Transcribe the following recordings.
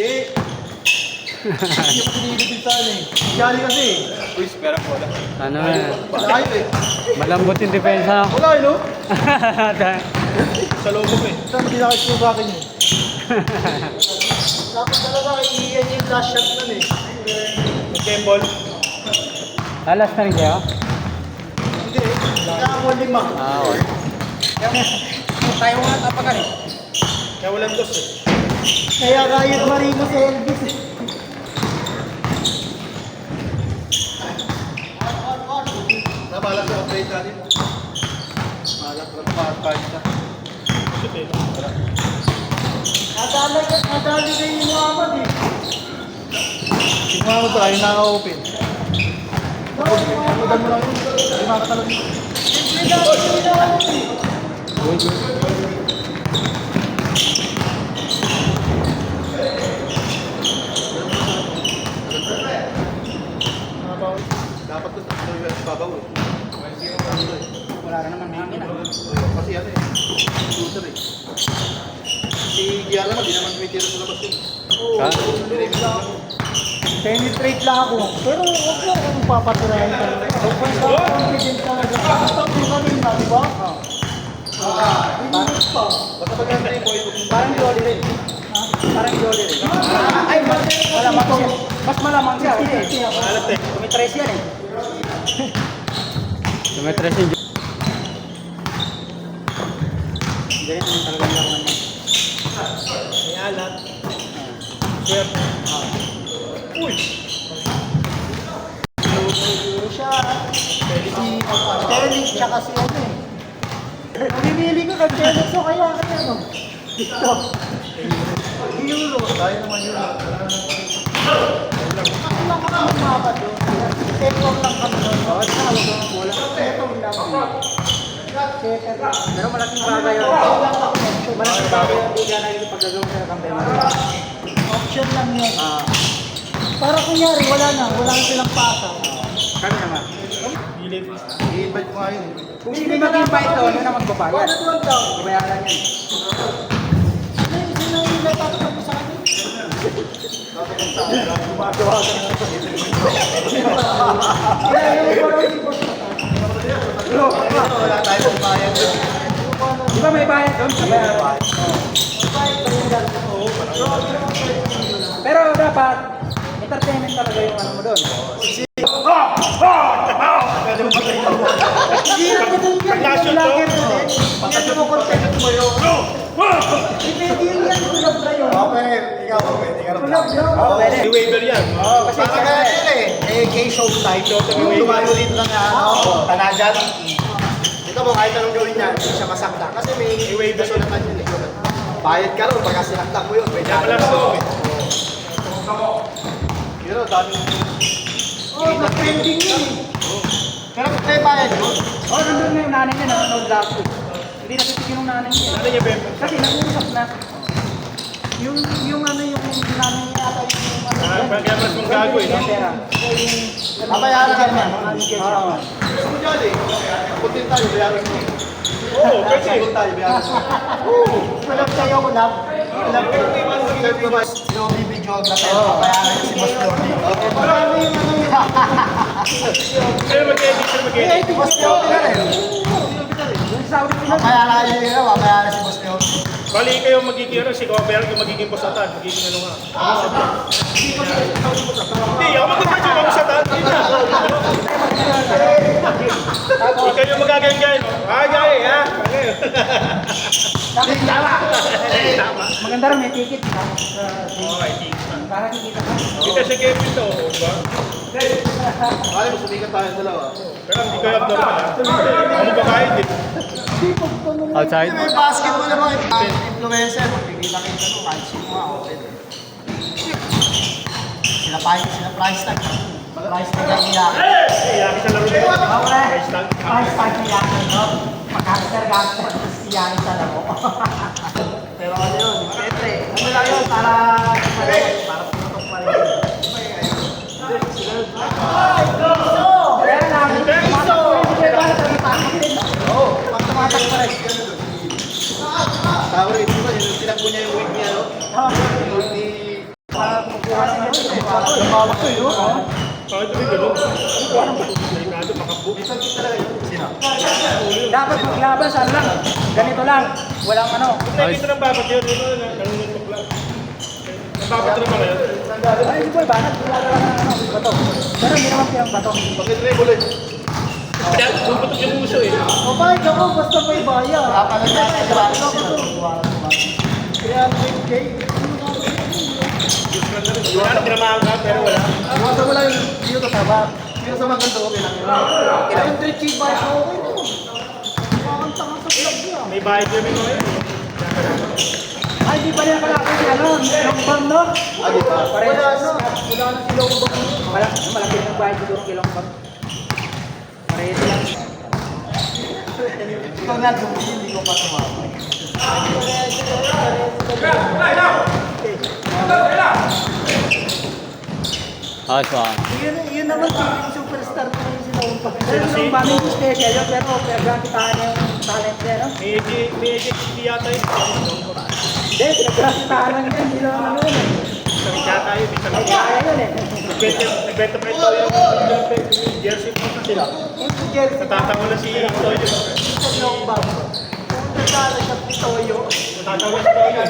Hindi yung pinilipid sa ano eh. Siyali kasi eh. Uy, pera ko wala. Ano eh. Malayo eh. Malambot yung depensa. Wala eh no? Sa lobo ko eh. Saan pinakit mo sa akin eh? Dapat talaga iiyan yung last shot nun eh. Mag-gamble. Alas na rin kayo? Hindi eh. Kaya ako lima. Ah, okay. Tayo nga tapakan eh. Kaya walang dos eh. Kaya Ryan Marino si Elvis eh. Nabalak sa upgrade natin. Malak na pa-party na. Shoot eh. Nadali kayo yung Muhammad eh. Si Muhammad tayo naka-open. Nakudan mo lang yun. Hindi makakatalog yun. Dapat ito sa babaw eh. Wala na naman hangin ah. Kasi ano eh. Shooter eh. Si Gia naman, di naman tumitira sa labas yun. Ha? Penetrate lang ako. Pero huwag mo akong papatirahin talaga. Confident talaga. Stop mo kanina, di ba? Minutes pa. Basta pag-ganda yung boy. Parang Jolly rin. Parang Jolly rin. Ay, malamang siya. Mas malamang siya. Alat eh. Tumitrace yan eh. Tumetres yung Ganyan naman talaga yung laman niya. May alat. Sir. Uy! Siguro siya. Si Sterling tsaka si ano eh. Mamimili ko kay Sterling so kaya ano? Dito. Euro. Tayo naman Euro. Ako lang kami mapa doon. Tekong lang kami doon. Wala. Tekong lang. Pero malaking bagay yun. Malaking bagay yun. Hindi ka na yung paggagawin sa kamay. Option lang yun. Para kunyari, wala na. Wala na silang pasa. Kami naman. Bilib. I-invite ko nga yun. Kung hindi mag-invite to, ano na magbabayad? Paano doon daw? Bayaran yan. Sino yung natatakot mo sa akin? Gumagawa ka na ito. Wala tayong bayad. Di ba may bayad doon? Bayaran. Pero dapat, entertainment talaga yung ano mo doon. Hindi na ganun yan. Pag-lashot to. Pagkano mo content mo yun? Depende yun yan. Kulab na yun. Okay, ikaw. Kulab na. May waiver yan. Kasi kaya yun eh. K-show type. Yung tumayo dito na nga, tanajan. Ito mo, kahit anong gawin niya, hindi siya masakta. Kasi may waiver so naman yun eh. Bayad ka rin, pagka sinakta mo yun. May Wala sa loob eh. Yun o, dami. Trending yun eh. Pero kung tayo bayad yun, Nandun na yung nanay niya, nanonood last week. Hindi natitigil yung nanay niya. Ano niya, Beb? Kasi nag-uusap na. yung ano yung namin niya ata yung ano. Pagkamas mong gago eh. Yung pera. Babayaran ka naman. Oo. Gusto niya eh. Putin tayo, bayaran mo. Oo, kasi. Putin tayo, bayaran mo. Kulab sa'yo, kulab. Kulab ko. Sinobi video na tayo, bayaran niya si Boss Lobby. Marami yung ano yun. Sino mag-edit? Sino mag-edit? Boss Lobby na rin. Babayaran niya yun, babayaran si Boss Lobby. Bali kayo magiging ano, si Gober, yung magiging posatan. Magiging ano nga. Hindi, ako magiging yung posatan. Ikaw yung magaganyan. Ah, gay, ha? Tama. Maganda rin, may ticket ka. Oo, I think. Para kikita ka. Kita si Kevin to, ba? Alam mo, sumikat tayo dalawa. Pero hindi kayo abnormal, ha? Ano ba kain din? Outside? May basketball na mga influencer. Pipila-kita mo, kahit sino nga, okay. Sila price tag. Price tag ang iyakin. Iyakin sa laro nito. Price tag. Price tag iyakin, no? Pag-gangster, iyakin sa laro. Pero ano yun, siyempre, ano lang yun, para pumatok pa rin. Kaya namin, oo, pagtamatak pa rin. Tawag rin, di ba? Tinagpo niya yung wig niya, no? Yung ni Lumawak ko yun. Kahit rin gano'n. Delikado, makapuk. Dapat maglaban, saan lang? Ganito lang. Walang ano. Nakikita ng babat yun. Nalununtok lang. Ang babat naman ngayon. Ay, hindi po, banat. Wala na ano, bato. Pero hindi naman pinang bato. Bakit rin ulit? Kaya, bubutok yung uso eh. O bakit ako basta may baya? Kaya 3K. Wala na tinamahan ka, pero wala. Iwasan mo lang yung dito kasama. Pero sa maganda okay lang yun. Kaya yung 3K baya ko okay no. Parang tanga sa vlog niya. May bayad kami ngayon. Ay, di pa niya kalaki si ano, yung bang, no? Ah, di ba? Wala na. Wala na si Long Bang. Malaki ng bayad siguro kay Long Bang. Parehas lang. Ikaw nga dumili, hindi ko pa tumama. Yun naman yung superstar ko yung sinaumpag. Pero yung Bang yung special yun, pero pinagkakitaan niya yung talent niya, no? May hindi yata yun. Hindi, pinagkakitaan lang yun, hindi naman ano yun. Sakit yata yun. Ay, kaya yun eh. Nagbenta pa ito yung jersey mo kasi. Yung jersey Natatawa na si Toyo. yung bang. Punta sana sa Pitoyo. Natatawa si Toyo.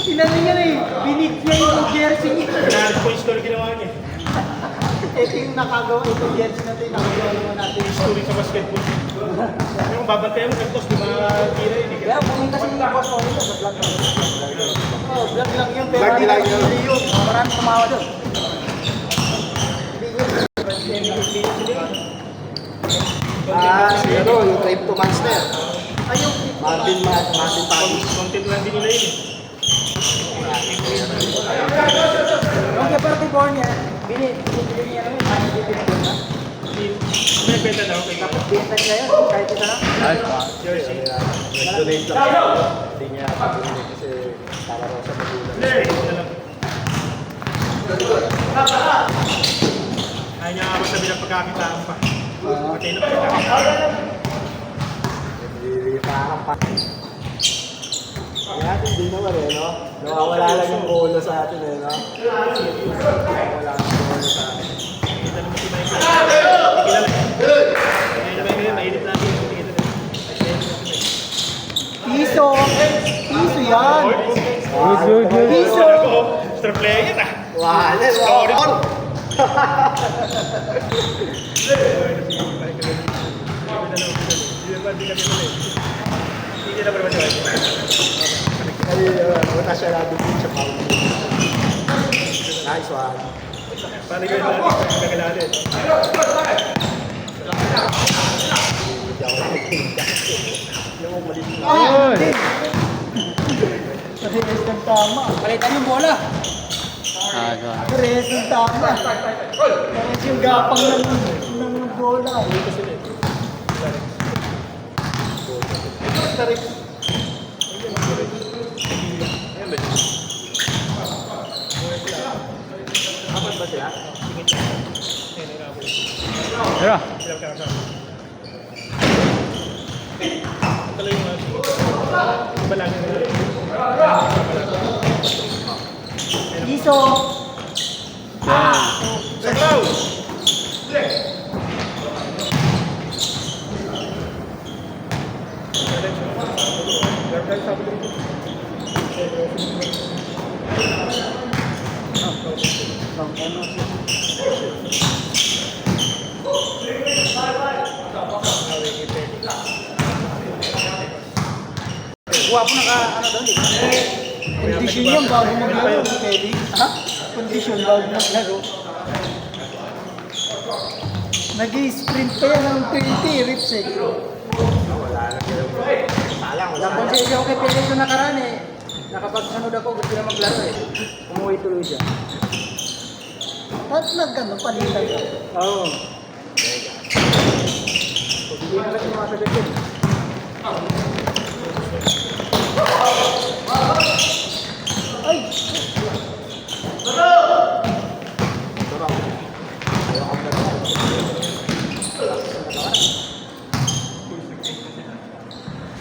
Inano niya na eh. Binit niya yung jersey niya. Pinahanap ko yung story ginawa niya. Ito yung nakagawa itong jersey na ito. Nakagawa naman natin. Story sa basketball. Yung babantayan mo, gantos, di makakira yun. eh. Kaya pumunta si boss mo dito sa vlog mo. Oh, vlog lang yun. Pero Vlog lang yun. hindi yun. Maraming tumawa doon. Si ano, yung Crypto Monster. Ay, yung Martin Pagis. Content lang din nila yun. eh. Yung kay Partiborn niya, binibili niya namin, hindi binibili na. May benta daw. Tapos benta niya yun, kahit isa lang. Jersey. Nag-donate lang. Hindi niya pabili kasi para raw sa magulang. Ayaw niya ako sabi ng pagkakitaan pa. Patay na pagkakitaan. Hindi parang pa. Kaya hindi naman eh, no? Nawawala lang yung ulo sa atin eh, no? Nawawala lang yung ulo sa atin. Kita naman si Michael. Kilala. Kaya naman ngayon, mainit natin yung tingin natin. Piso! Piso yan! Piso! Star player ah. Wala! Sorry po. Hindi na ba naman yun? Ay, wala siya lang din siya pa. Nice one. Paano yun natin? Kagalalin. Hindi ako nakikita. Yung umalis na. Ayun! Parehas ng tama. Palitan yung bola. Parehas ng tama. Parehas yung gapang ng bola. Apat ba sila? Tara. Silang kakasama. Tala yung mga iba lang yung Piso! Sabaw! Guwapo ano doon, di ba? Kondisyon yan bago maglaro, Kelly. Ha? Kondisyon bago maglaro. Nag-i-sprint pa yan ng 20 reps eh. Naponsensya ako kay Pérez na nakaraan eh. Nakapagsunod ako, gusto na maglaro eh. Umuwi tuloy siya. At nag-ano, palitan ka. Oo. Hindi na kasi mga sagot yun. Ay!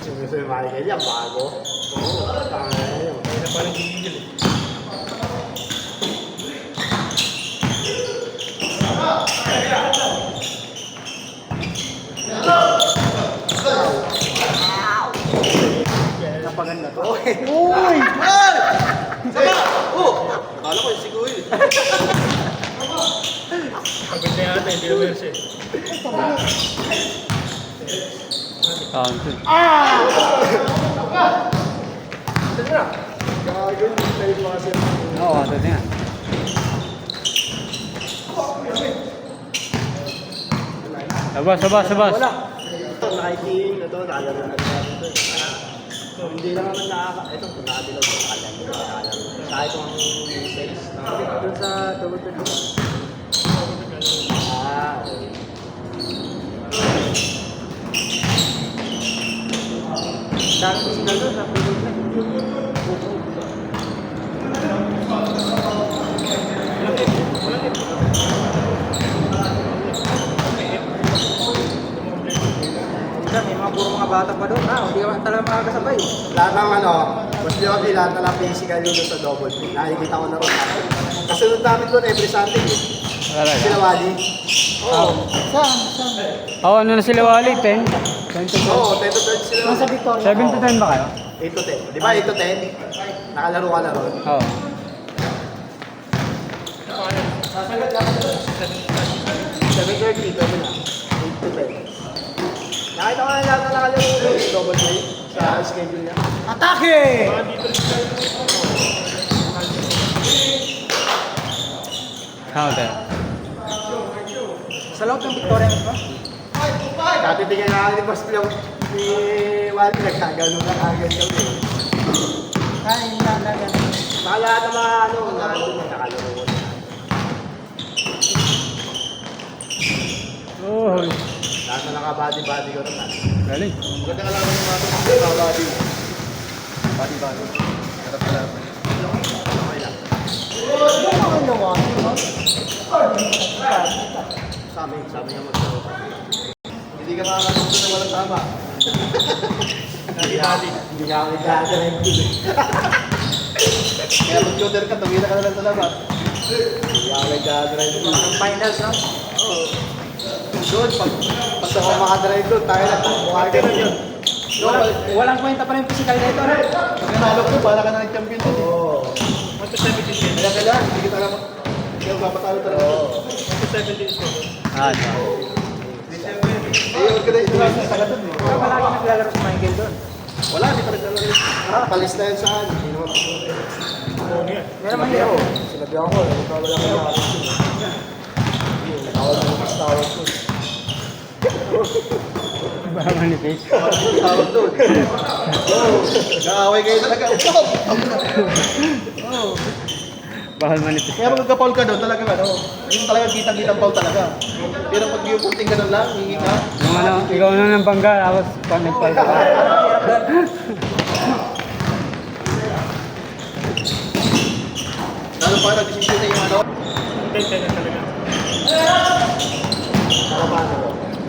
Gusto yung Michael yan, bago. Oo, tanga na yun. Kaya na parang gigigil eh. Uy! Akala ko yung siguro yun. Pagod na yata, hindi na verse eh. Counted. Gagawin yung play mo kasi. Oo, counted nga. Sabas. Wala. Ito, nakikiin na to, nakalaro na ito. So, hindi lang naman ito, nakadilaw ko, nakalaro. Kahit kung sales, Doon sa double pin. okay. Dami ko sila doon, napulog na. Minsan, may mga puro mga bata pa doon. Hindi ka talaga makakasabay. Lahat ng mas di ako lahat na physical yun doon sa double play. Nakikita ko na rin. Kasunod namin doon every Sunday. Talaga. Sila Wally. Oo. Saan? Oo, ano na sila Wally? 10? 10 to 10? Oo, 10 to 12 sila. Nasa Victoria. 7 to 10 ba kayo? 8 to 10. Di ba 8 to 10? Nakalaro ka na ron. Oo. 7:30, pwede na. 8 to 10. Nakita ko na lahat na nakalaro doon. Double play. Sa schedule niya. Atake! Counted. Sa loob ng Victoria ba? Dati tingnan natin ni Mas Bilang ni Wally. Nagkagano na agad kami. Kain na yan. Baka lahat ng mga nandun nagkakalaro ko na. Oh, Lahat na naka-body-body ko naman. galing. Maganda ka lang yung mga naka-body. Body-body. Sarap na lang. Okay lang. Sabi niya mag-show. Hindi ka makakalimutan na walang tama. Hindi nga ako nagkakalimutan dun eh. Kaya mag-shooter ka, tumira ka na lang sa labas. Hindi ako nagkakalimutan dun. Finals, no? Oo. Doon, pag ako makadrive doon, tayo na. Mukha ka na yun. Walang kwenta pa rin physical dito, no? Pag nanalo ko, para ka na nag-champion doon. Oo. 1 to 17 din. Kaya kailangan, hindi kita alam. Hindi ako papatalo talaga. Oo. 1 to 17 score. Ah, so. Ayun ka na ito lang sa taga doon. Pero palagi naglalaro si Michael doon. Wala, di pa naglalaro. Palis na yan saan. Hindi naman. Meron mahirap. Sinabi ako, wala ka na. Tawag mo, mas tawag ko. Baka manipis. Tawag doon. Oo. Nakaaway kayo talaga. Baka manipis. Kaya magka-foul ka doon, talaga ano, yung talaga kitang-kitang foul talaga. Pero pag yung puting ganun lang, hingi ka. Yung ano, ikaw na ng bangga, tapos pag nagpal ka. Lalo pa nag-desisyon na yung ano. 10 na talaga.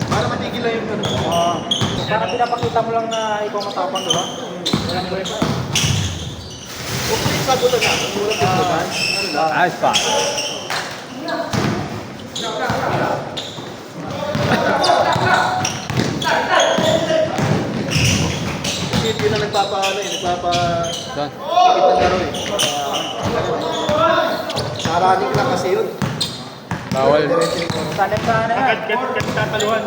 Para matigil lang yung ano. Para pinapakita mo lang na ikaw matapang, di ba? Walang kwenta. Kung sagutan na, kung walang sagutan, ano na. Ayos pa. Kasi yun na nagpapa-ano eh, Doon. Ikit na laro eh. Naraning lang kasi yun. Bawal. Diretso yung ano. Sanay ka na yan. Agad tataluhan.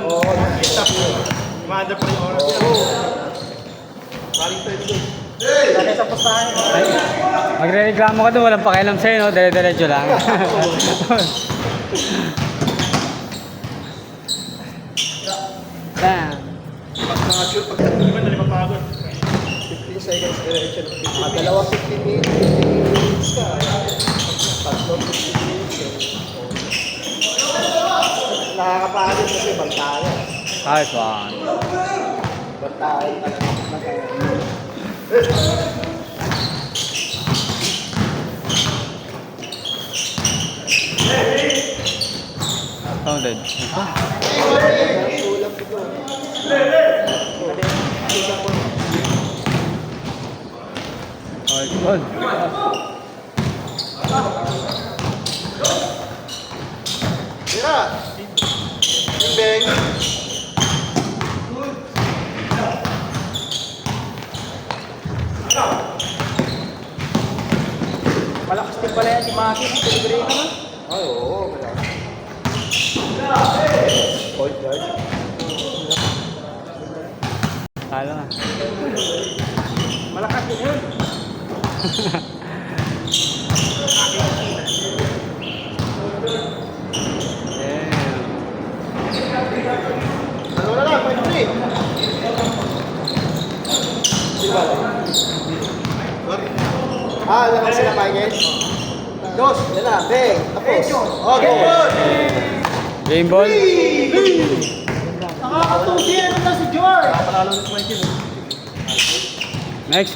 Stop. Umaandar pa yung oras. Maring pwede doon. Sanay sa pustahan. Ay, magre-reklamo ka doon, walang pakialam sa'yo, no? Dire-diretso lang. Damn. Pag naka-shoot, pag Di ba dali mapagod? 15 seconds direction. Mga dalawa 15 minutes ka. Tatlo 15 minutes eh. Nakakapagod kasi bantayan. Ayos pa. Bantayan talaga. Counted. Sulam ito. Okay, good. Mira! Yung beng. Malakas din pala yan si Maki. Pellegrino naman. Ay, oo. Point guard. Talo na. Malakas din yun. Ano na lang, point three. Lamang sila, Michael. Dos, yan na, bang, tapos. Okay. Game ball. Nakakatusi ano na si George. Panalo ulit Michael. Next.